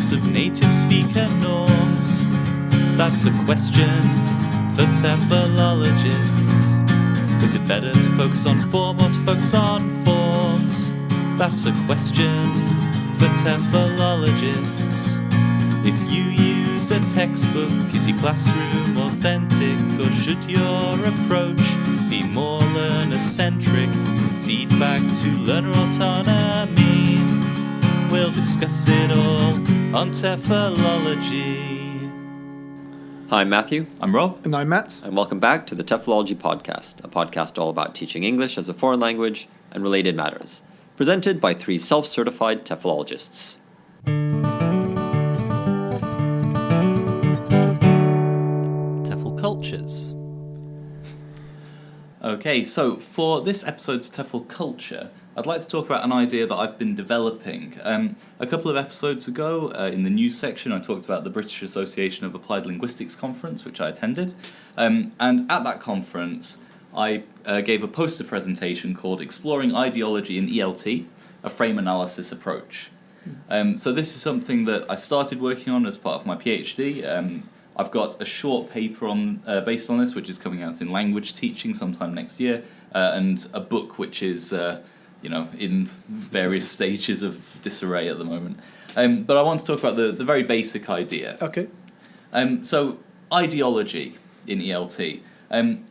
ethics of native speaker norms? That's a question for TEFLologists. Is it better to focus on form or to focus on forms? That's a question for TEFLologists. If you use a textbook, is your classroom authentic, or should your approach be more learner-centric, from feedback to learner autonomy? We'll discuss it all on TEFLology. Hi, I'm Matthew. I'm Rob. And I'm Matt. And welcome back to the TEFLology Podcast, a podcast all about teaching English as a foreign language and related matters, presented by three self-certified TEFLologists. TEFL Cultures. Okay, so for this episode's TEFL Culture, I'd like to talk about an idea that I've been developing. A couple of episodes ago, in the news section, I talked about the British Association of Applied Linguistics conference, which I attended. And at that conference, I gave a poster presentation called Exploring Ideology in ELT, a Frame Analysis Approach. So this is something that I started working on as part of my PhD. I've got a short paper based on this, which is coming out in language teaching sometime next year, and a book which is in various stages of disarray at the moment. But I want to talk about the very basic idea. Okay. So, ideology in ELT.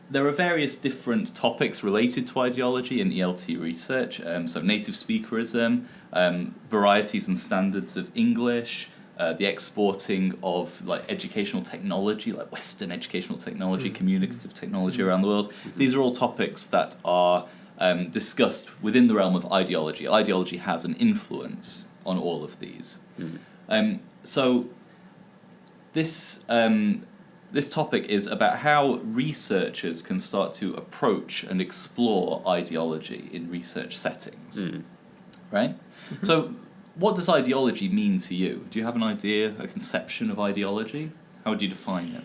There are various different topics related to ideology in ELT research. So, native speakerism, varieties and standards of English, the exporting of educational technology, like Western educational technology, communicative technology around the world. These are all topics that are discussed within the realm of ideology. Ideology has an influence on all of these. So this topic is about how researchers can start to approach and explore ideology in research settings. Right? So what does ideology mean to you? Do you have an idea, a conception of ideology? How would you define it?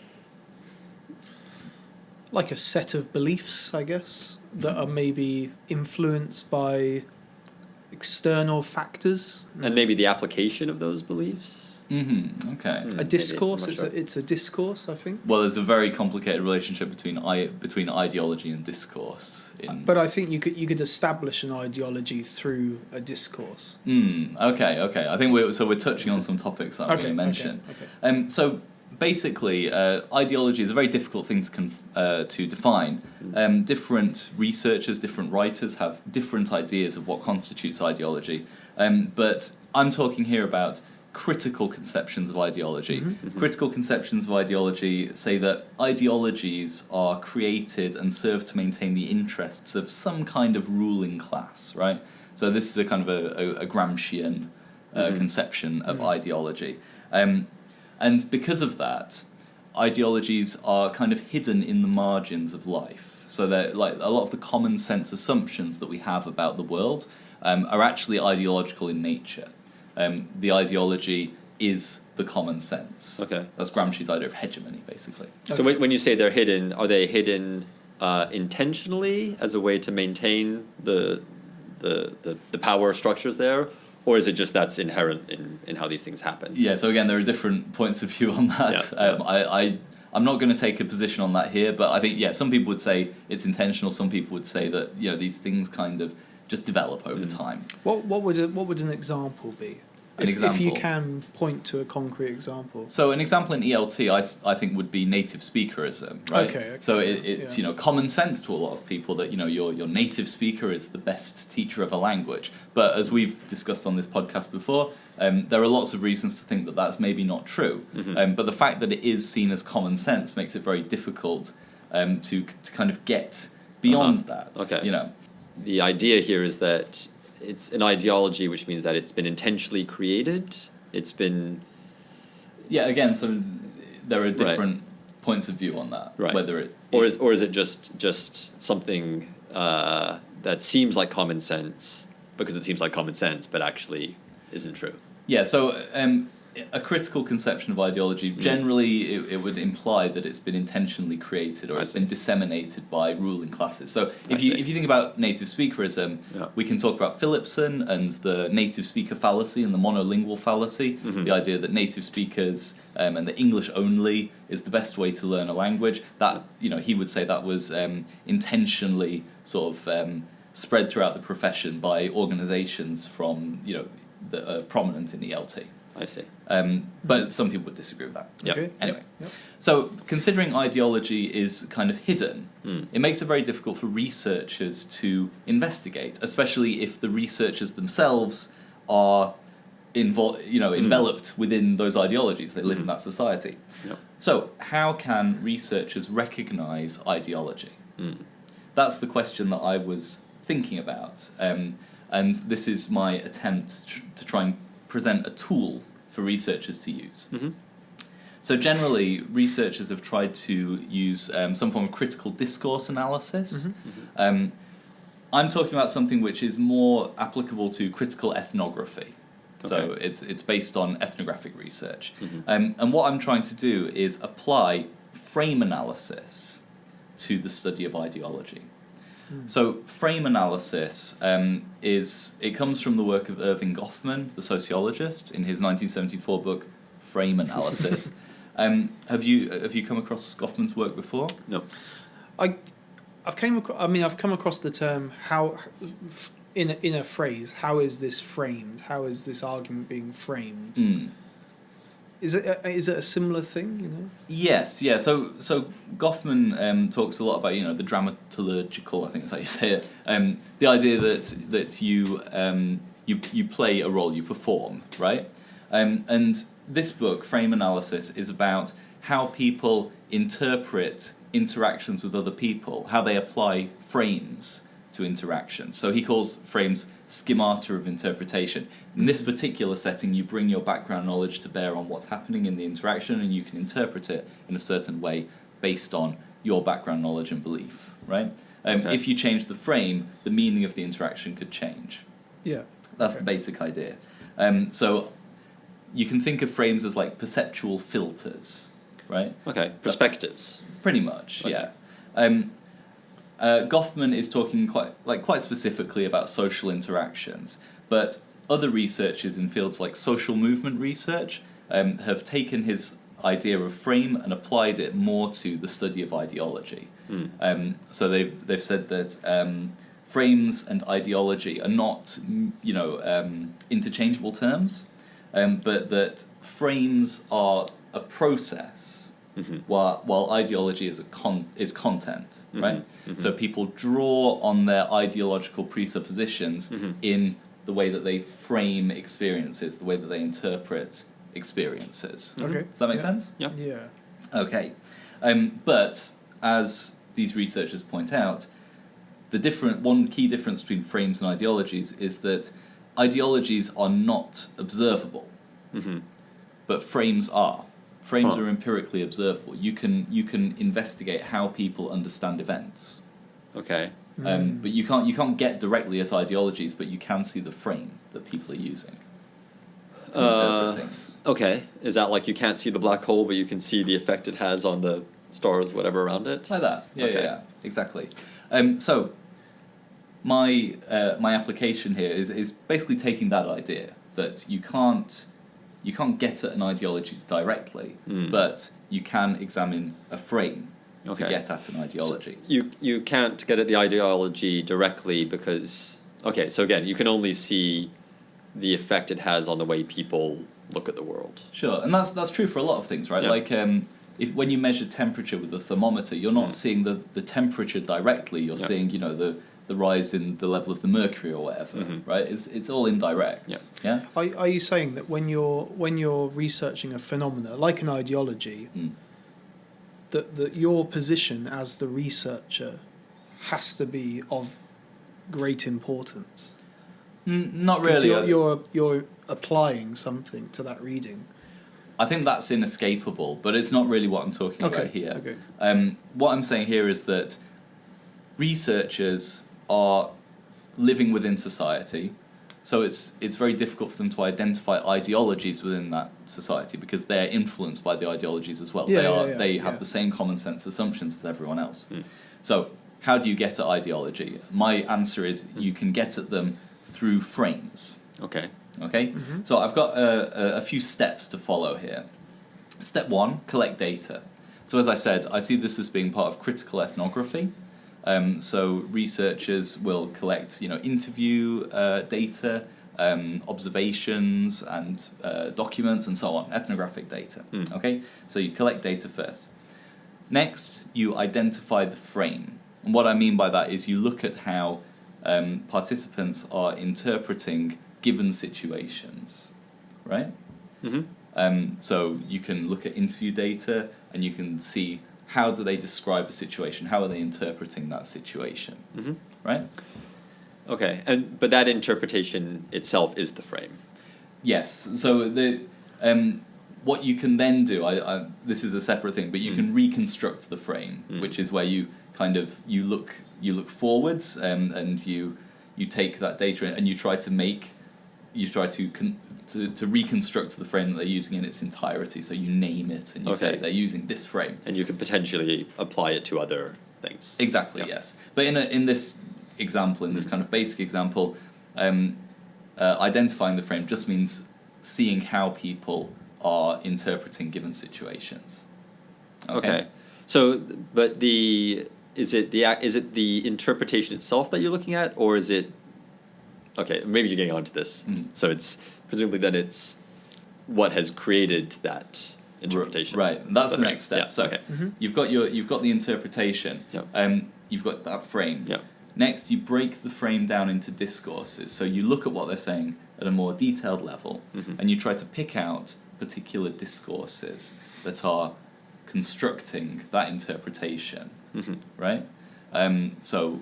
Like a set of beliefs, I guess, that are maybe influenced by external factors. And maybe the application of those beliefs? Okay. A discourse, maybe, I'm not sure. it's a discourse, I think. Well, there's a very complicated relationship between ideology and discourse. But I think you could establish an ideology through a discourse. Okay. I think we're touching on some topics that I'm going to mention. Okay. So basically, ideology is a very difficult thing to define. Different researchers, different writers have different ideas of what constitutes ideology. But I'm talking here about critical conceptions of ideology. Critical conceptions of ideology say that ideologies are created and serve to maintain the interests of some kind of ruling class, right? So this is a kind of a Gramscian conception of ideology. And because of that, ideologies are kind of hidden in the margins of life. So that like a lot of the common sense assumptions that we have about the world are actually ideological in nature. The ideology is the common sense. Okay. That's Gramsci's idea of hegemony, basically. Okay. So when you say they're hidden, are they hidden intentionally as a way to maintain the power structures there? Or is it just that's inherent in how these things happen? Yeah, so again, there are different points of view on that. Yeah. I'm not going to take a position on that here, but I think, some people would say it's intentional. Some people would say that, these things kind of just develop over time. What would an example be? If you can point to a concrete example. So an example in ELT, I think, would be native speakerism, right? Okay. So it's common sense to a lot of people that your native speaker is the best teacher of a language. But as we've discussed on this podcast before, there are lots of reasons to think that that's maybe not true. But the fact that it is seen as common sense makes it very difficult to kind of get beyond that. Okay. The idea here is that it's an ideology, which means that it's been intentionally created. It's been... Yeah, again, so there are different points of view on that. Right. Whether it... Or is it just something that seems like common sense, because it seems like common sense, but actually isn't true? Yeah, so a critical conception of ideology, generally it would imply that it's been intentionally created or it's been disseminated by ruling classes. So if you think about native speakerism, we can talk about Phillipson and the native speaker fallacy and the monolingual fallacy, the idea that native speakers and the English only is the best way to learn a language. That, he would say that was intentionally sort of spread throughout the profession by organizations from, that are prominent in ELT. I see. But some people would disagree with that. Yep. Okay. Anyway, Yep. so considering ideology is kind of hidden, it makes it very difficult for researchers to investigate, especially if the researchers themselves are enveloped within those ideologies. They live in that society. Yep. So how can researchers recognize ideology? That's the question that I was thinking about. And this is my attempt to try and present a tool for researchers to use. So generally, researchers have tried to use some form of critical discourse analysis. I'm talking about something which is more applicable to critical ethnography. So it's based on ethnographic research. And what I'm trying to do is apply frame analysis to the study of ideology. So frame analysis it comes from the work of Irving Goffman, the sociologist, in his 1974 book Frame Analysis. Have you come across Goffman's work before? No. I've come across the term how in a phrase. How is this framed? How is this argument being framed? Is it a similar thing? Yes, yeah. So Goffman talks a lot about the dramatological, I think that's how you say it. The idea that you play a role, you perform, right? And this book, Frame Analysis, is about how people interpret interactions with other people, how they apply frames to interactions. So he calls frames schemata of interpretation. In this particular setting, you bring your background knowledge to bear on what's happening in the interaction, and you can interpret it in a certain way based on your background knowledge and belief, right? If you change the frame, the meaning of the interaction could change. Yeah. That's the basic idea. So you can think of frames as like perceptual filters, right? Okay, perspectives. Pretty much, yeah. Goffman is talking quite specifically about social interactions, but other researchers in fields like social movement research have taken his idea of frame and applied it more to the study of ideology. So they've said that frames and ideology are not interchangeable terms, but that frames are a process. While ideology is content, right? So people draw on their ideological presuppositions in the way that they frame experiences, the way that they interpret experiences. Okay. Does that make sense? Yeah. Yeah. Okay. But as these researchers point out, one key difference between frames and ideologies is that ideologies are not observable, but frames are. Frames are empirically observable. You can investigate how people understand events. Okay. But you can't get directly at ideologies, but you can see the frame that people are using to interpret things. Okay. Is that like you can't see the black hole, but you can see the effect it has on the stars, whatever around it? Like that. Yeah, Okay. yeah, exactly. So my application here is basically taking that idea that you can't get at an ideology directly, but you can examine a frame to get at an ideology. So you can't get at the ideology directly because... Okay, so again, you can only see the effect it has on the way people look at the world. Sure, and that's true for a lot of things, right? Yeah. Like when you measure temperature with a thermometer, you're not seeing the temperature directly. You're seeing the rise in the level of the mercury or whatever, right? It's all indirect. Yeah. Are you saying that when you're researching a phenomena like an ideology, that your position as the researcher has to be of great importance? Not 'Cause really. You're applying something to that reading. I think that's inescapable, but it's not really what I'm talking about here. Okay. What I'm saying here is that researchers are living within society. So it's very difficult for them to identify ideologies within that society because they're influenced by the ideologies as well. They have the same common sense assumptions as everyone else. So how do you get at ideology? My answer is you can get at them through frames. Okay? So I've got a few steps to follow here. Step 1, collect data. So as I said, I see this as being part of critical ethnography. So researchers will collect, interview data, observations, and documents, and so on, ethnographic data. Okay, so you collect data first. Next, you identify the frame, and what I mean by that is you look at how participants are interpreting given situations, right? So you can look at interview data, and you can see how do they describe a situation? How are they interpreting that situation? Right? Okay, but that interpretation itself is the frame. Yes. So what you can then do, this is a separate thing, but you can reconstruct the frame, which is where you you look forwards and you take that data and you try to reconstruct the frame that they're using in its entirety. So you name it and you say they're using this frame. And you could potentially apply it to other things. Exactly, yes. But in this example, in this kind of basic example, identifying the frame just means seeing how people are interpreting given situations. Okay. So, but is it the interpretation itself that you're looking at, or is it? Okay, maybe you're getting onto this. So it's presumably then it's what has created that interpretation. Right, and that's the next step. Yeah. So you've got the interpretation. You've got that frame. Next, you break the frame down into discourses. So you look at what they're saying at a more detailed level, and you try to pick out particular discourses that are constructing that interpretation. Right? So,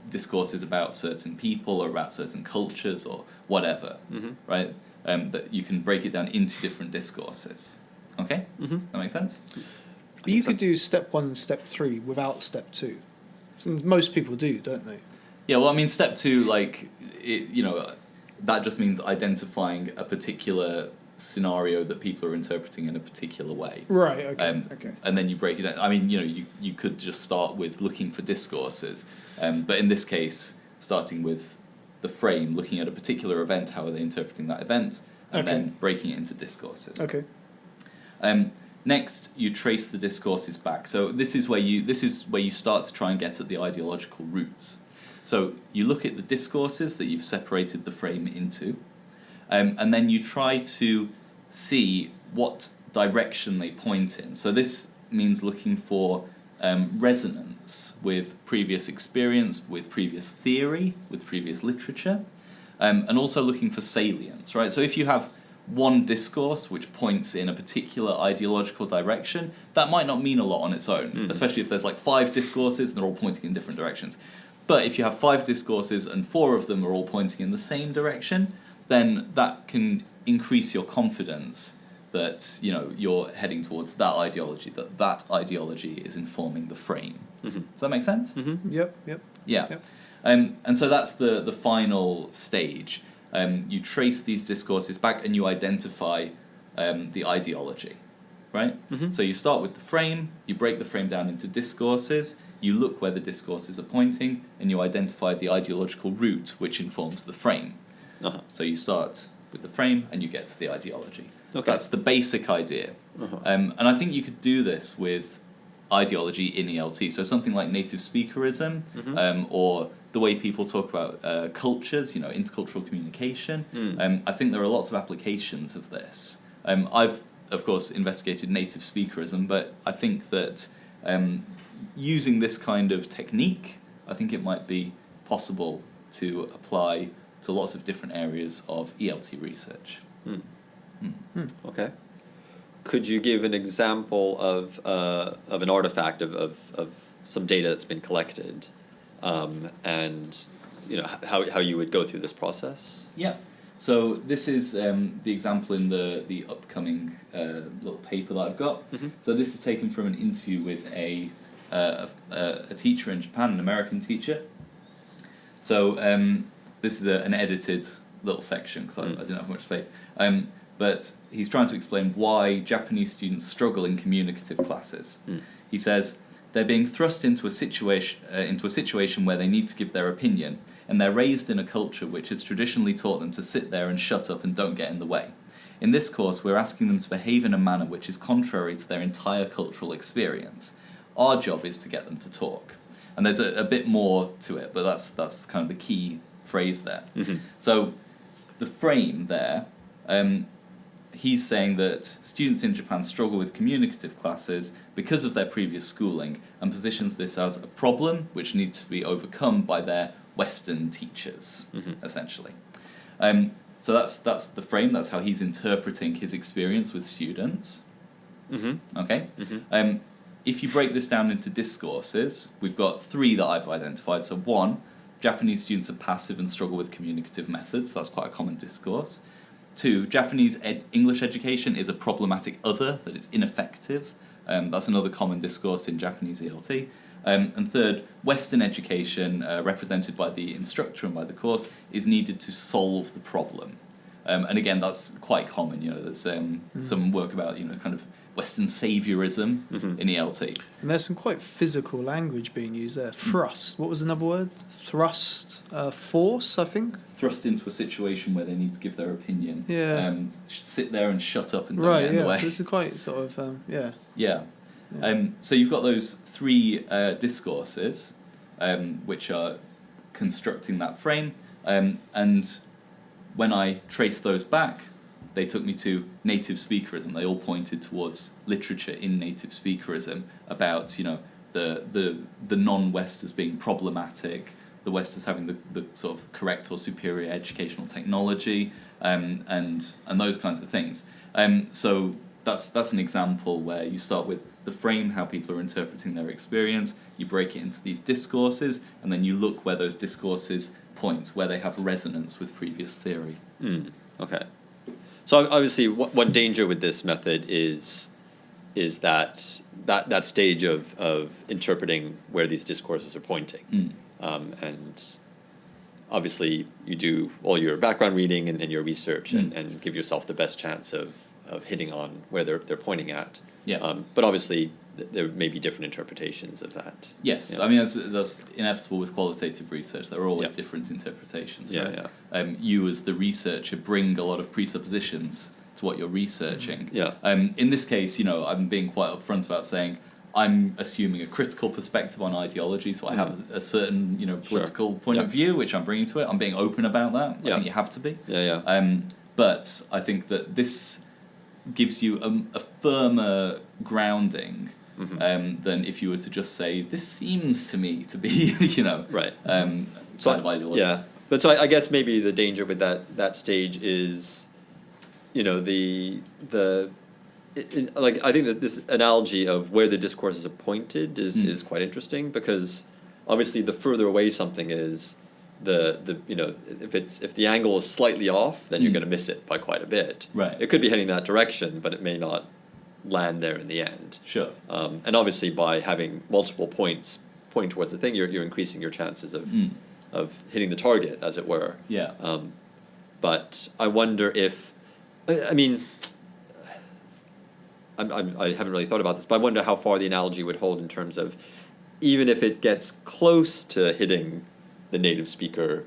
discourses about certain people or about certain cultures or whatever, right? That you can break it down into different discourses. Okay? That makes sense? But you could do step 1 and step 3 without step 2. Since most people do, don't they? Yeah, well, I mean, step 2, that just means identifying a particular scenario that people are interpreting in a particular way. Right, okay. And then you break it down. I mean, you could just start with looking for discourses, but in this case, starting with the frame, looking at a particular event, how are they interpreting that event, and then breaking it into discourses. Okay. Next, you trace the discourses back. So this is where you start to try and get at the ideological roots. So you look at the discourses that you've separated the frame into, and then you try to see what direction they point in. So this means looking for resonance with previous experience, with previous theory, with previous literature, and also looking for salience, right? So if you have one discourse which points in a particular ideological direction, that might not mean a lot on its own, especially if there's 5 discourses and they're all pointing in different directions. But if you have 5 discourses and 4 of them are all pointing in the same direction, then that can increase your confidence that you're heading towards that ideology, that ideology is informing the frame. Does that make sense? Yep. Yeah. Yep. And so that's the final stage. You trace these discourses back and you identify the ideology, right? So you start with the frame, you break the frame down into discourses, you look where the discourses are pointing, and you identify the ideological route which informs the frame. So you start with the frame and you get to the ideology. That's the basic idea. And I think you could do this with ideology in ELT. So something like native speakerism, or the way people talk about cultures, intercultural communication. I think there are lots of applications of this. I've, of course, investigated native speakerism, but I think that using this kind of technique, I think it might be possible to apply to lots of different areas of ELT research. Okay. Could you give an example of an artifact of some data that's been collected, and how you would go through this process? Yeah. So this is the example in the upcoming little paper that I've got. So this is taken from an interview with a teacher in Japan, an American teacher. So this is an edited little section because I didn't have much space. But he's trying to explain why Japanese students struggle in communicative classes. He says they're being thrust into a situation where they need to give their opinion, and they're raised in a culture which has traditionally taught them to sit there and shut up and don't get in the way. In this course, we're asking them to behave in a manner which is contrary to their entire cultural experience. Our job is to get them to talk. And there's a bit more to it, but that's kind of the key phrase there. So the frame there, he's saying that students in Japan struggle with communicative classes because of their previous schooling, and positions this as a problem which needs to be overcome by their Western teachers, essentially. So that's the frame, that's how he's interpreting his experience with students. Okay? If you break this down into discourses, we've got 3 that I've identified. So 1, Japanese students are passive and struggle with communicative methods. That's quite a common discourse. 2, Japanese English education is a problematic other, that it's ineffective. That's another common discourse in Japanese ELT. And 3rd, Western education, represented by the instructor and by the course, is needed to solve the problem. And again, that's quite common. There's some work about kind of Western saviorism in ELT. And there's some quite physical language being used there. Thrust. What was another word? Thrust. Force, I think. Thrust into a situation where they need to give their opinion. Yeah. Sit there and shut up and don't get in the way. So this is quite sort of Yeah. So you've got those 3 discourses, which are constructing that frame, and when I traced those back, they took me to native speakerism. They all pointed towards literature in native speakerism about the non-West as being problematic, the West as having the sort of correct or superior educational technology, and those kinds of things. So that's an example where you start with the frame, how people are interpreting their experience, you break it into these discourses, and then you look where those discourses point, where they have resonance with previous theory. Okay. So obviously one danger with this method is that stage of interpreting where these discourses are pointing. And obviously you do all your background reading and your research and give yourself the best chance of hitting on where they're pointing at. But obviously there may be different interpretations of that. Yes, I mean that's inevitable with qualitative research. There are always different interpretations. Right? You as the researcher bring a lot of presuppositions to what you're researching. In this case, I'm being quite upfront about saying I'm assuming a critical perspective on ideology, so I have a certain political point of view which I'm bringing to it. I'm being open about that. I think you have to be. But I think that this gives you a firmer grounding than if you were to just say, this seems to me to be, right. Kind of ideology. But so I guess maybe the danger with that stage is, I think that this analogy of where the discourses are pointed is quite interesting, because obviously the further away something is, if the angle is slightly off, then you're going to miss it by quite a bit. Right. It could be heading that direction, but it may not land there in the end. Sure. And obviously by having multiple points pointing towards the thing, you're increasing your chances of hitting the target, as it were. Yeah. But I wonder if, I mean, I haven't really thought about this, but I wonder how far the analogy would hold in terms of, even if it gets close to hitting the native speaker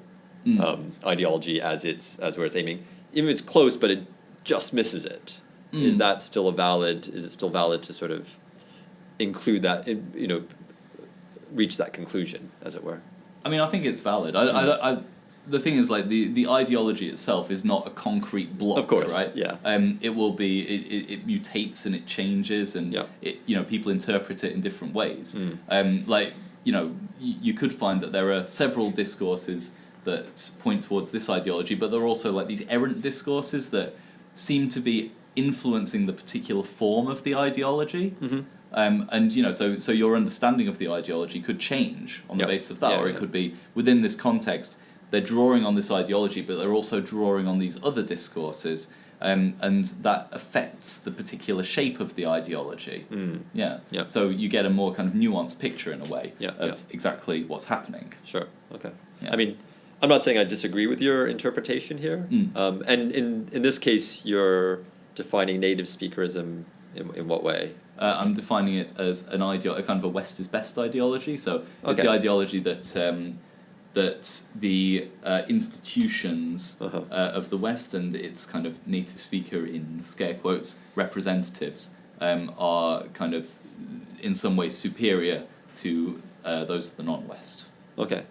ideology as where it's aiming, even if it's close but it just misses it, is it still valid to sort of include that, reach that conclusion, as it were? I mean, I think it's valid. The thing is, like, the ideology itself is not a concrete block, of course, right? Yeah. It will be, it mutates and it changes, and people interpret it in different ways. You could find that there are several discourses that point towards this ideology, but there are also like these errant discourses that seem to be influencing the particular form of the ideology. So your understanding of the ideology could change on the basis of that, or it could be within this context they're drawing on this ideology, but they're also drawing on these other discourses, and that affects the particular shape of the ideology. So you get a more kind of nuanced picture in a way of exactly what's happening. Sure. Okay. Yeah. I mean, I'm not saying I disagree with your interpretation here. And in this case, you're defining native speakerism in what way? I'm defining it as a kind of a West is best ideology. So it's the ideology that that the institutions of the West and its kind of native speaker, in scare quotes, representatives are kind of in some ways superior to those of the non-West. Okay.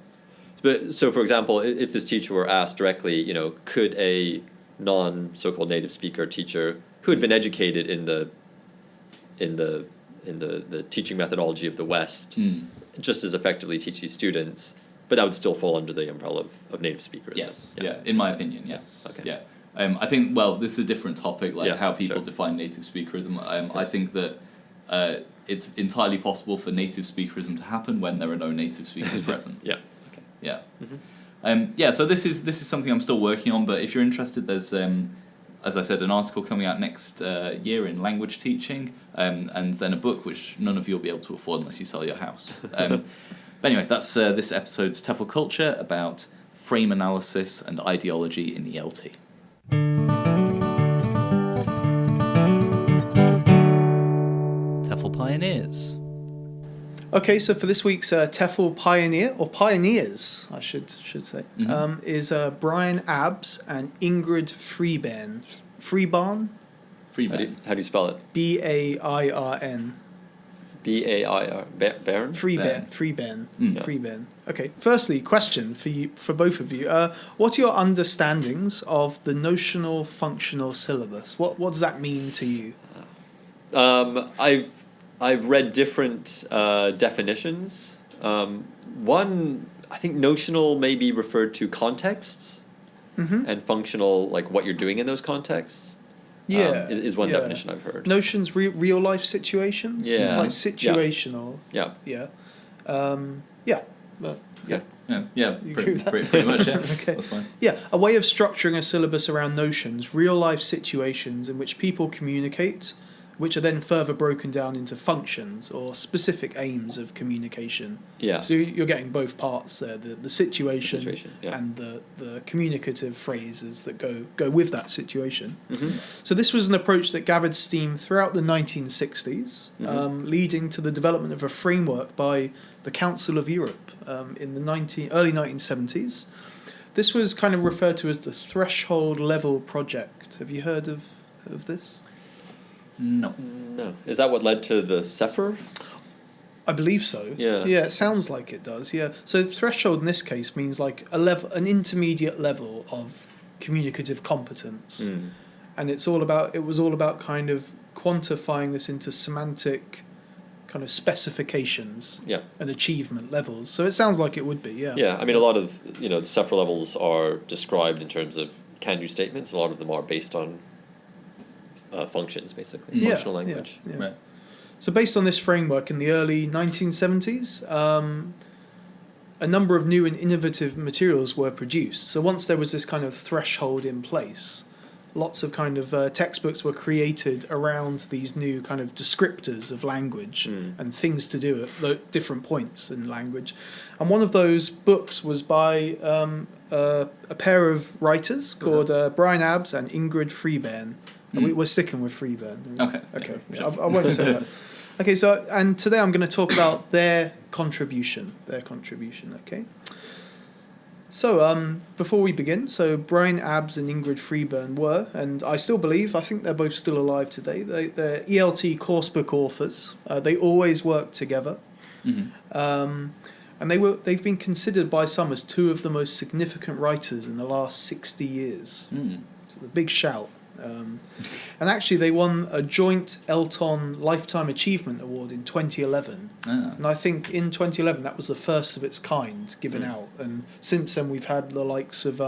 But so, for example, if this teacher were asked directly, could a non-so-called native speaker teacher who had been educated in the teaching methodology of the West just as effectively teach these students, but that would still fall under the umbrella of native speakerism? Yes. Yeah. In my opinion, yes. Okay. Yeah. I think, this is a different topic, how people define native speakerism. I think that it's entirely possible for native speakerism to happen when there are no native speakers present. Yeah. Okay. Yeah. So this is something I'm still working on, but if you're interested, there's as I said, an article coming out next year in language teaching, and then a book which none of you will be able to afford unless you sell your house. But anyway, that's this episode's TEFL Culture about frame analysis and ideology in ELT. TEFL Pioneers. Okay, so for this week's TEFL Pioneer, or Pioneers, I should say, is Brian Abbs and Ingrid Freebairn. Freebairn? How do you spell it? Bairn. Bairn? Freebairn. Freebairn. Okay. Firstly, question for both of you. What are your understandings of the notional functional syllabus? What does that mean to you? I've read different definitions. One, I think notional may be referred to contexts, and functional, like what you're doing in those contexts. Is one definition I've heard. Notions, real life situations. Yeah, like situational. Yeah. Yeah. Pretty much. Yeah. Okay. That's fine. Yeah, a way of structuring a syllabus around notions, real life situations in which people communicate, which are then further broken down into functions or specific aims of communication. Yeah. So you're getting both parts there, the situation yeah. and the communicative phrases that go with that situation. So this was an approach that gathered steam throughout the 1960s, leading to the development of a framework by the Council of Europe in the early 1970s. This was kind of referred to as the Threshold Level Project. Have you heard of this? No. Is that what led to the CEFR? I believe so. Yeah. Yeah, it sounds like it does. Yeah. So threshold in this case means like an intermediate level of communicative competence, and it was all about kind of quantifying this into semantic kind of specifications and achievement levels. So it sounds like it would be. Yeah. Yeah. I mean, a lot of the CEFR levels are described in terms of can-do statements. A lot of them are based on functions, basically, functional language. Yeah. Right. So based on this framework in the early 1970s, a number of new and innovative materials were produced. So once there was this kind of threshold in place, lots of kind of textbooks were created around these new kind of descriptors of language and things to do at different points in language. And one of those books was by a pair of writers called Brian Abbs and Ingrid Freebairn. We're sticking with Freebairn. Okay. Yeah, I won't say that. Okay, so and today I'm going to talk about their contribution. Okay. So before we begin, so Brian Abbs and Ingrid Freebairn were, and I still believe, I think they're both still alive today. They're ELT coursebook authors. They always work together, and they've been considered by some as two of the most significant writers in the last 60 years. So the big shout. And actually they won a joint Elton Lifetime Achievement Award in 2011. And I think in 2011 that was the first of its kind given out. And since then we've had the likes of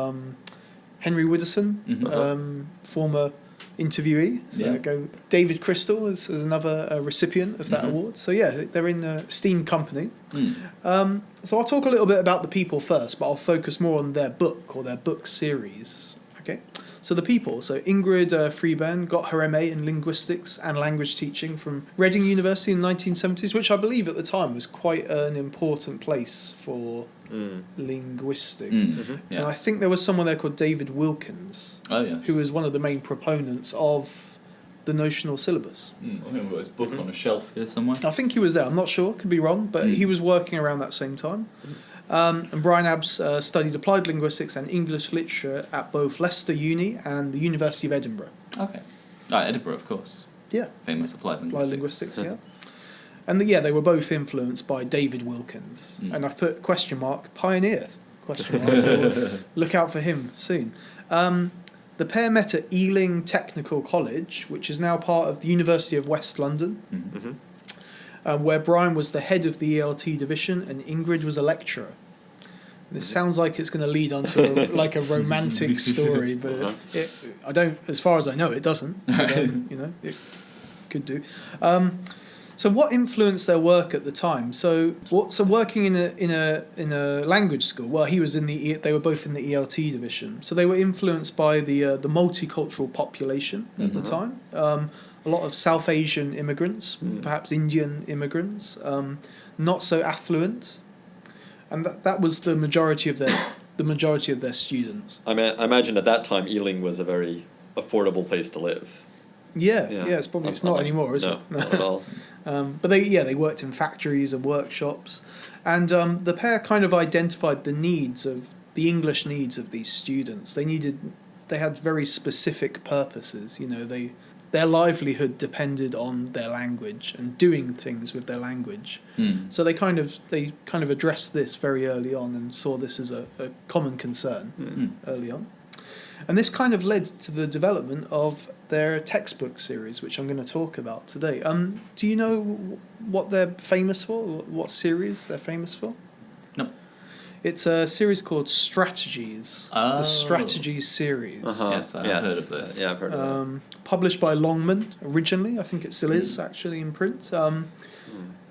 Henry Widdowson, former interviewee. So David Crystal is another recipient of that award. So they're in a esteemed company. So I'll talk a little bit about the people first, but I'll focus more on their book or their book series. Okay, so the people. So Ingrid Freebairn got her MA in linguistics and language teaching from Reading University in the 1970s, which I believe at the time was quite an important place for linguistics. Yeah. And I think there was someone there called David Wilkins, who was one of the main proponents of the notional syllabus. I think we've got his book on a shelf here somewhere. I think he was there. I'm not sure, could be wrong, but he was working around that same time. And Brian Abbs studied applied linguistics and English literature at both Leicester Uni and the University of Edinburgh. Okay. Edinburgh, of course. Yeah. Famous applied linguistics. Applied linguistics, yeah. And they were both influenced by David Wilkins. And I've put pioneer, so look out for him soon. The pair met at Ealing Technical College, which is now part of the University of West London, where Brian was the head of the ELT division and Ingrid was a lecturer. This sounds like it's going to lead on to a romantic story, but as far as I know, it doesn't. But, it could do. So what influenced their work at the time? So working in a language school. Well, he was they were both in the ELT division. So they were influenced by the multicultural population at the time. A lot of South Asian immigrants, perhaps Indian immigrants, not so affluent, and that was the majority of their students. I imagine at that time Ealing was a very affordable place to live. Yeah, it's not anymore, is it? No, not at all. But they worked in factories and workshops, and the pair kind of identified the English needs of these students. They had very specific purposes. Their livelihood depended on their language and doing things with their language. So they kind of addressed this very early on and saw this as a common concern early on. And this kind of led to the development of their textbook series, which I'm going to talk about today. Do you know what they're famous for? What series they're famous for? No. It's a series called Strategies. Oh. The Strategies series. Yes, I've heard of this. Yeah, I've heard of that. Published by Longman originally. I think it still is actually in print. So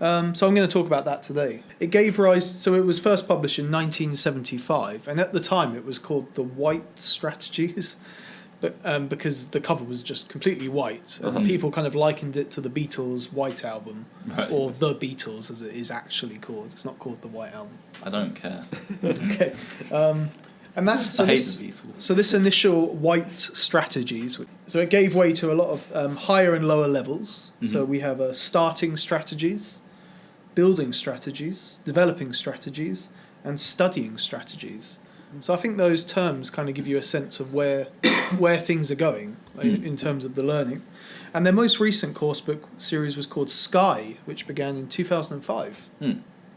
I'm going to talk about that today. It gave rise, so it was first published in 1975, and at the time it was called the White Strategies, but because the cover was just completely white, and people kind of likened it to the Beatles' White Album, or the Beatles as it is actually called. It's not called the White Album. I don't care. Okay. And that, I hate the Beatles. So this initial White Strategies, so it gave way to a lot of higher and lower levels. So we have starting strategies, building strategies, developing strategies, and studying strategies. So I think those terms kind of give you a sense of where things are going in terms of the learning. And their most recent coursebook series was called Sky, which began in 2005.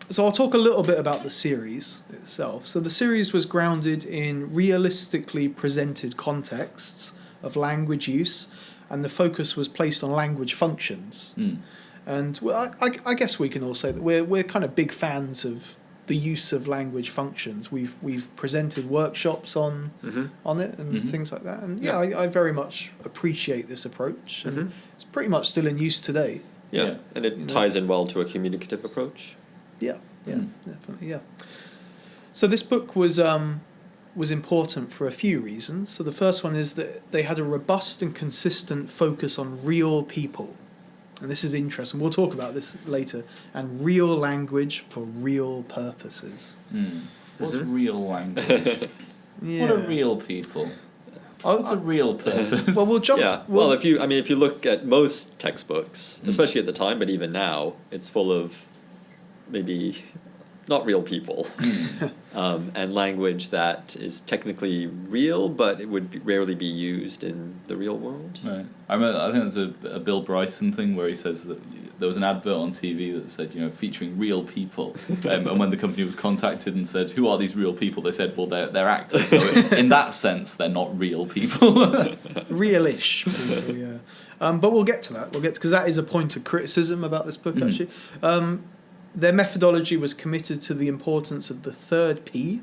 So I'll talk a little bit about the series itself. So the series was grounded in realistically presented contexts of language use, and the focus was placed on language functions. And I guess we can all say that we're kind of big fans of the use of language functions. We've presented workshops on it and things like that. And I very much appreciate this approach, and it's pretty much still in use today. Yeah, and it ties in well to a communicative approach. Yeah, definitely, yeah. So this book was important for a few reasons. So the first one is that they had a robust and consistent focus on real people. And this is interesting. We'll talk about this later. And real language for real purposes. What's real language? What are real people? What's a real purpose? Well, we'll jump. Yeah. Well, if you look at most textbooks, especially at the time, but even now, it's full of maybe not real people, and language that is technically real, but it would rarely be used in the real world. Right. I think there's a Bill Bryson thing where he says that there was an advert on TV that said, featuring real people, and when the company was contacted and said, who are these real people, they said, well, they're actors, so in that sense, they're not real people. Realish people, yeah. But we'll get to that. Because that is a point of criticism about this book, actually. Their methodology was committed to the importance of the third P,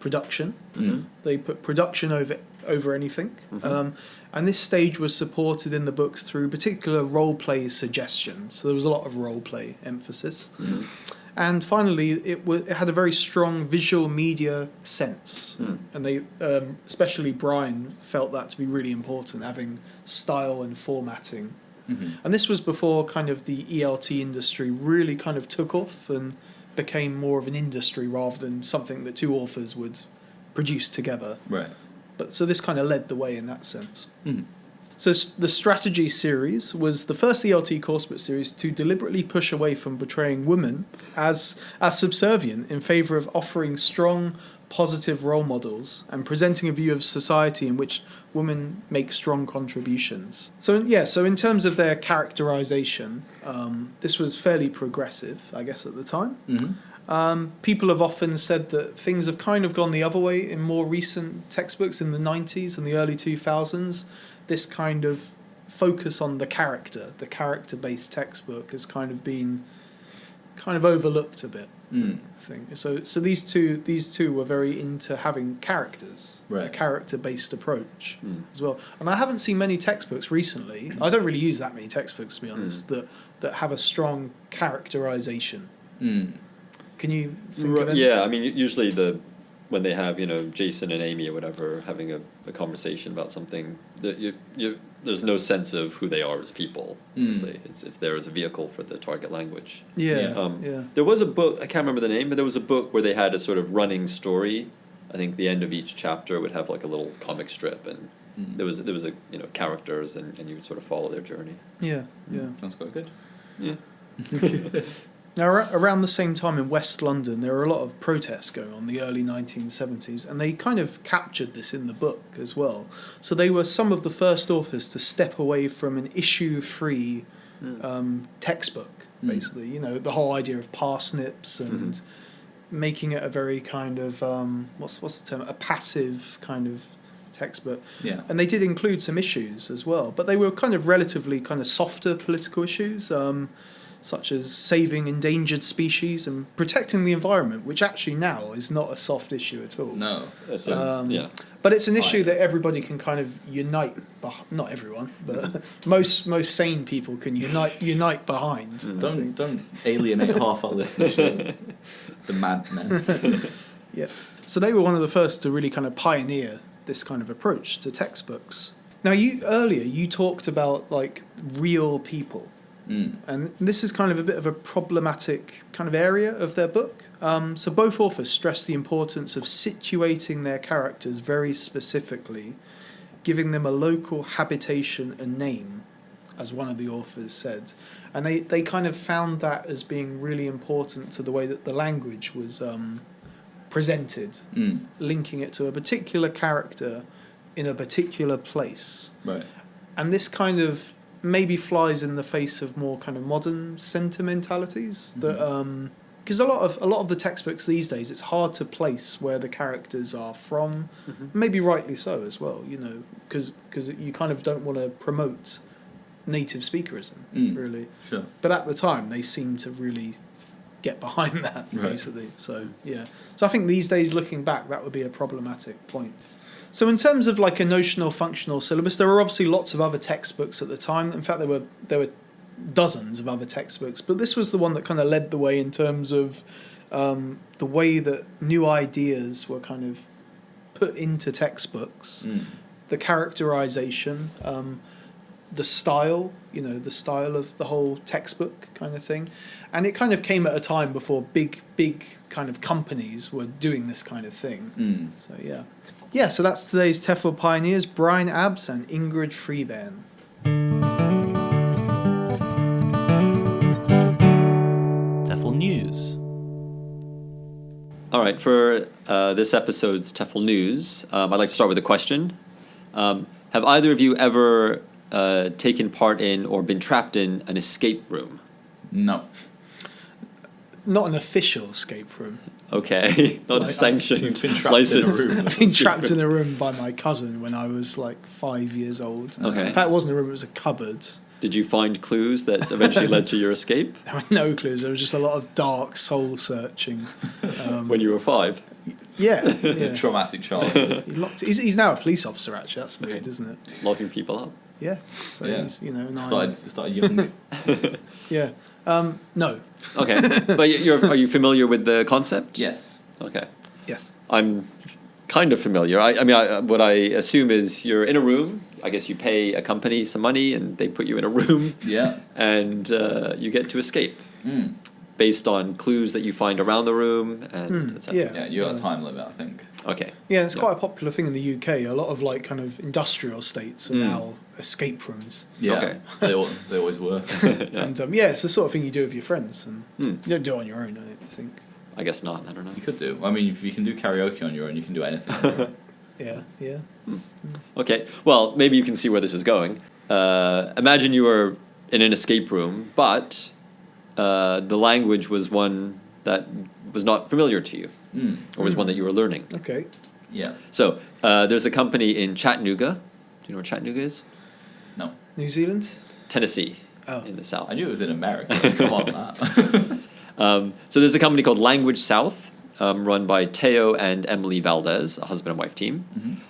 production. They put production over anything. And this stage was supported in the books through particular role play suggestions. So there was a lot of role play emphasis. And finally, it had a very strong visual media sense. And they, especially Brian, felt that to be really important, having style and formatting. And this was before kind of the ELT industry really kind of took off and became more of an industry rather than something that two authors would produce together. Right. But so this kind of led the way in that sense. So the strategy series was the first ELT coursebook series to deliberately push away from portraying women as subservient in favour of offering strong, positive role models and presenting a view of society in which women make strong contributions. So in terms of their characterisation, this was fairly progressive, I guess, at the time. People have often said that things have kind of gone the other way in more recent textbooks in the 90s and the early 2000s. This kind of focus on the character-based textbook has kind of been overlooked a bit. I think so. These two were very into having characters, a character-based approach as well. And I haven't seen many textbooks recently. I don't really use that many textbooks, to be honest, that have a strong characterization. Can you think of any? Yeah, I mean, usually when they have, Jason and Amy or whatever having a conversation about something, that there's no sense of who they are as people. It's there as a vehicle for the target language. There was a book, I can't remember the name, but there was a book where they had a sort of running story. I think the end of each chapter would have like a little comic strip, and there was a characters, and you would sort of follow their journey. Sounds quite good. Yeah. Now, around the same time in West London, there were a lot of protests going on in the early 1970s, and they kind of captured this in the book as well. So they were some of the first authors to step away from an issue-free textbook, basically. The whole idea of parsnips and making it a very kind of, what's the term, a passive kind of textbook. Yeah. And they did include some issues as well, but they were kind of relatively kind of softer political issues, such as saving endangered species and protecting the environment, which actually now is not a soft issue at all. No. But it's an issue that everybody can kind of unite not everyone, but most sane people can unite behind. Don't alienate half our listeners. The madmen. Yeah. So they were one of the first to really kind of pioneer this kind of approach to textbooks. Now, earlier you talked about like real people. And this is kind of a bit of a problematic kind of area of their book. So both authors stress the importance of situating their characters very specifically, giving them a local habitation and name, as one of the authors said. And they kind of found that as being really important to the way that the language was presented, linking it to a particular character in a particular place. Right. And this kind of maybe flies in the face of more kind of modern sentimentalities that because a lot of the textbooks these days, it's hard to place where the characters are from, maybe rightly so as well, because you kind of don't want to promote native speakerism, really. Sure. But at the time, they seem to really get behind that, basically. So I think these days, looking back, that would be a problematic point. So in terms of like a notional functional syllabus, there were obviously lots of other textbooks at the time. In fact, there were dozens of other textbooks, but this was the one that kind of led the way in terms of the way that new ideas were kind of put into textbooks, the characterization, the style, the style of the whole textbook kind of thing. And it kind of came at a time before big kind of companies were doing this kind of thing. So yeah, so that's today's TEFL pioneers, Brian Abbs and Ingrid Freebairn. TEFL News. All right, for this episode's TEFL News, I'd like to start with a question. Have either of you ever taken part in or been trapped in an escape room? No. Not an official escape room. Okay, not a sanctioned, licensed room. I've been trapped in a room by my cousin when I was like 5 years old. Okay. In fact, it wasn't a room, it was a cupboard. Did you find clues that eventually led to your escape? There were no clues. There was just a lot of dark soul searching. When you were 5? Yeah. Traumatic childhood. He's now a police officer, actually. That's weird, isn't it? Locking people up. Yeah. So he's, Started young. Yeah. No. Okay, but are you familiar with the concept? Yes. Okay. Yes. I'm kind of familiar. What I assume is you're in a room. I guess you pay a company some money and they put you in a room. Yeah. And you get to escape Mm. based on clues that you find around the room and etc. Yeah. Yeah, you got a time limit, I think. Okay. Yeah, it's quite a popular thing in the UK. A lot of like kind of industrial estates are now escape rooms. Yeah. Okay. They always were. Yeah. And it's the sort of thing you do with your friends, and Hmm. you don't do it on your own, I don't think. I guess not. I don't know. You could do. I mean, if you can do karaoke on your own, you can do anything on your own. Yeah. Okay. Well, maybe you can see where this is going. Imagine you were in an escape room, but the language was one that was not familiar to you, or was one that you were learning. Okay. Yeah. So there's a company in Chattanooga. Do you know where Chattanooga is? No. New Zealand? Tennessee, Oh. in the south. I knew it was in America. Come on, that. So there's a company called Language South, run by Teo and Emily Valdez, a husband and wife team.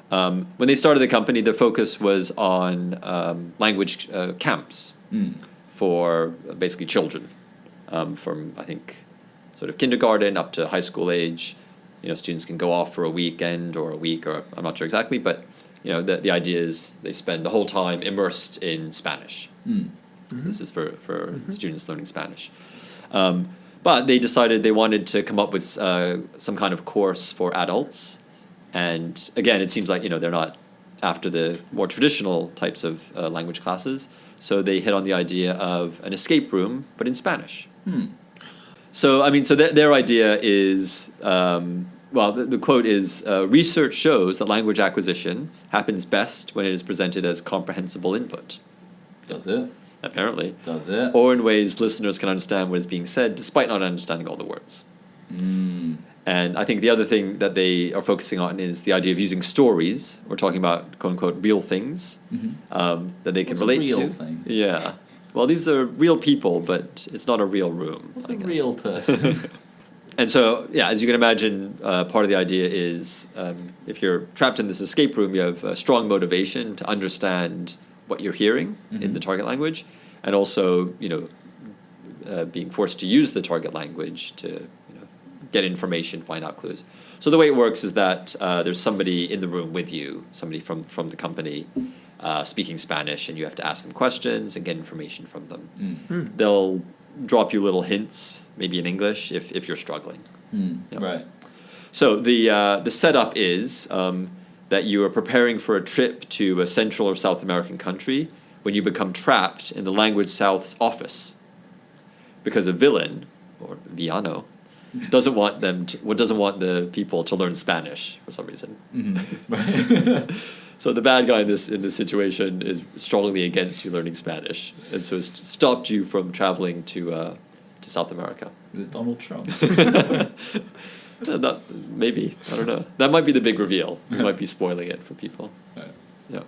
When they started the company, their focus was on language camps for basically children, from I think sort of kindergarten up to high school age. You know, students can go off for a weekend or a week, or I'm not sure exactly, but you know, the idea is they spend the whole time immersed in Spanish. This is for students learning Spanish. But they decided they wanted to come up with some kind of course for adults. And again, it seems like, you know, they're not after the more traditional types of language classes. So they hit on the idea of an escape room, but in Spanish. So, I mean, so their idea is, the quote is, research shows that language acquisition happens best when it is presented as comprehensible input. Does it? Apparently. Does it? Or in ways listeners can understand what is being said despite not understanding all the words. And I think the other thing that they are focusing on is the idea of using stories. We're talking about, quote unquote, real things that they can What's relate a real to. thing? Yeah. Well, these are real people, but it's not a real room. What's I a guess. real person? And so, yeah, as you can imagine, part of the idea is if you're trapped in this escape room, you have a strong motivation to understand what you're hearing in the target language, and also, you know, being forced to use the target language to, you know, get information, find out clues. So the way it works is that there's somebody in the room with you, somebody from the company speaking Spanish, and you have to ask them questions and get information from them. They'll drop you little hints, maybe in English, if you're struggling. Yep. Right. So the setup is that you are preparing for a trip to a Central or South American country when you become trapped in the Language South's office because a villain, or villano, doesn't want the people to learn Spanish for some reason. Right. So the bad guy in this situation is strongly against you learning Spanish, and so it's stopped you from traveling to South America. Is it Donald Trump? Maybe, I don't know. That might be the big reveal. We might be spoiling it for people. Right. Yeah.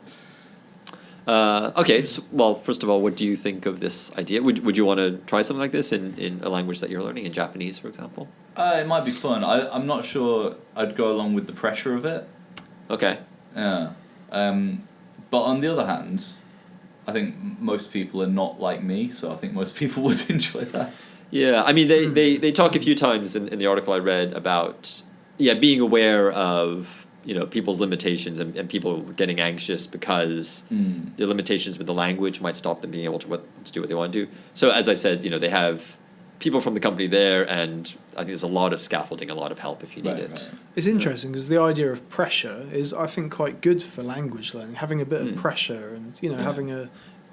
Okay. So, well, first of all, what do you think of this idea? Would you want to try something like this in a language that you're learning, in Japanese, for example? It might be fun. I'm not sure I'd go along with the pressure of it. Okay. Yeah. But on the other hand, I think most people are not like me, so I think most people would enjoy that. Yeah, I mean, they talk a few times in the article I read about being aware of, you know, people's limitations and people getting anxious because their limitations with the language might stop them being able to do what they want to do. So as I said, you know, they have people from the company there, and I think there's a lot of scaffolding, a lot of help if you need it. Right. It's interesting because the idea of pressure is, I think, quite good for language learning, having a bit of pressure and, you know, having a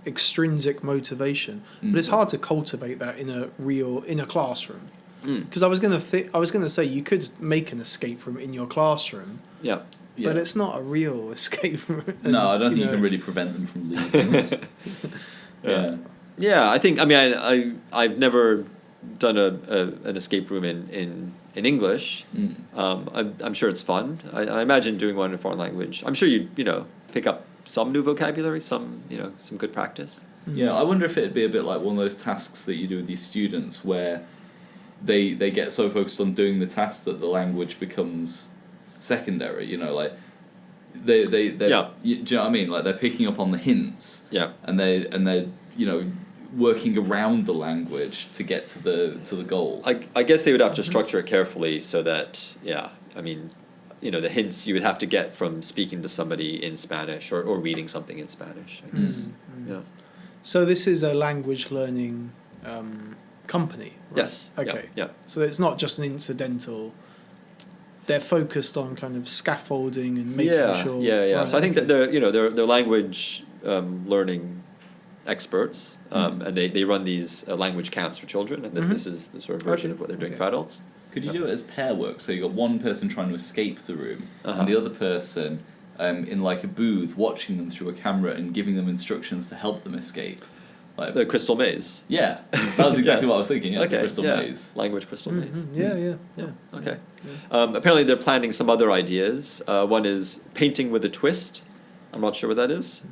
extrinsic motivation. But it's hard to cultivate that in a classroom. Because I was going to say you could make an escape room in your classroom. Yeah. But it's not a real escape room. No, I don't think you can really prevent them from leaving. Yeah, I think, I mean, I've never done an escape room in English. I'm sure it's fun. I imagine doing one in a foreign language. I'm sure you know, pick up some new vocabulary, some good practice. Yeah, I wonder if it'd be a bit like one of those tasks that you do with these students where they get so focused on doing the task that the language becomes secondary, you know, like do you know what I mean? Like they're picking up on the hints. Yeah. And they're you know, working around the language to get to the goal. I guess they would have to structure it carefully so that, the hints you would have to get from speaking to somebody in Spanish or reading something in Spanish, I guess. Yeah. So this is a language learning company, right? Yes. Okay. Yeah. So it's not just an incidental. They're focused on kind of scaffolding and making sure. Yeah. Right, So I think that they're language learning experts, and they run these language camps for children, and this is the sort of version of what they're doing for adults. Could you do it as pair work? So you've got one person trying to escape the room, and the other person in like a booth watching them through a camera and giving them instructions to help them escape. Like, The crystal maze. Yeah, that was exactly what I was thinking. Yeah, the crystal yeah. maze. Language crystal maze. Yeah. Okay. Apparently they're planning some other ideas. One is painting with a twist. I'm not sure what that is.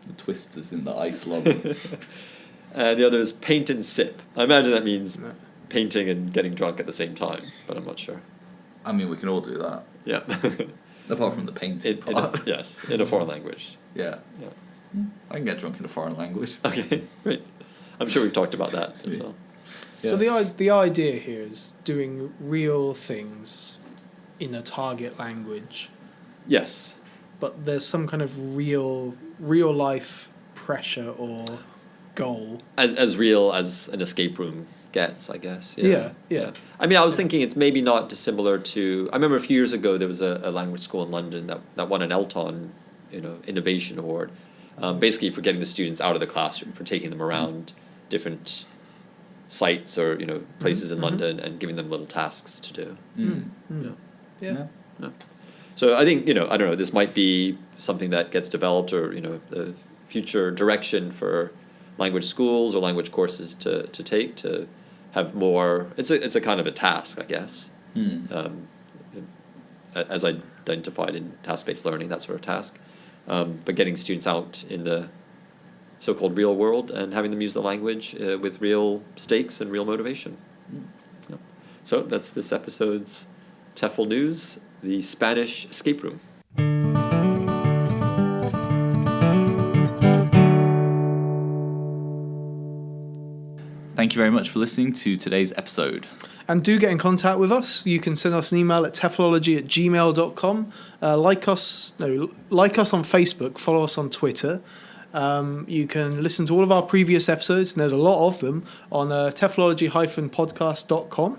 The twist is in the ice lobby. And the other is paint and sip. I imagine that means painting and getting drunk at the same time, but I'm not sure. I mean, we can all do that. Yeah. Apart from the painting part. Yes, in a foreign language. Yeah. I can get drunk in a foreign language. Okay, great. I'm sure we've talked about that as well. So the idea here is doing real things in a target language, Yes. but there's some kind of real life pressure or goal. As real as an escape room gets, I guess. Yeah. I mean, I was thinking it's maybe not dissimilar to. I remember a few years ago there was a language school in London that won an Elton, Innovation Award, basically for getting the students out of the classroom, for taking them around different sites or places in London and giving them little tasks to do. Yeah. So I think I don't know. This might be something that gets developed, or the future direction for language schools or language courses to take to have more. It's a kind of a task, I guess, as identified in task-based learning, that sort of task. But getting students out in the so-called real world and having them use the language with real stakes and real motivation. Yeah. So that's this episode's TEFL News, the Spanish escape room. Thank you very much for listening to today's episode. And do get in contact with us. You can send us an email at TEFLology@gmail.com. Like us on Facebook. Follow us on Twitter. You can listen to all of our previous episodes, and there's a lot of them, on TEFLology-podcast.com.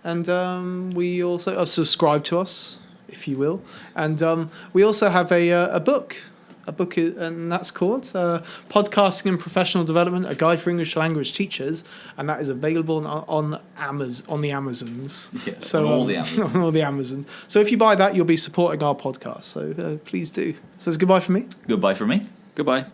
And we also subscribe to us, if you will. And we also have a book. And that's called Podcasting and Professional Development, a guide for English language teachers, and that is available on the Amazons. Yes, so, on all the Amazons. On all the Amazons. So if you buy that, you'll be supporting our podcast. So please do. So it's goodbye from me. Goodbye from me. Goodbye.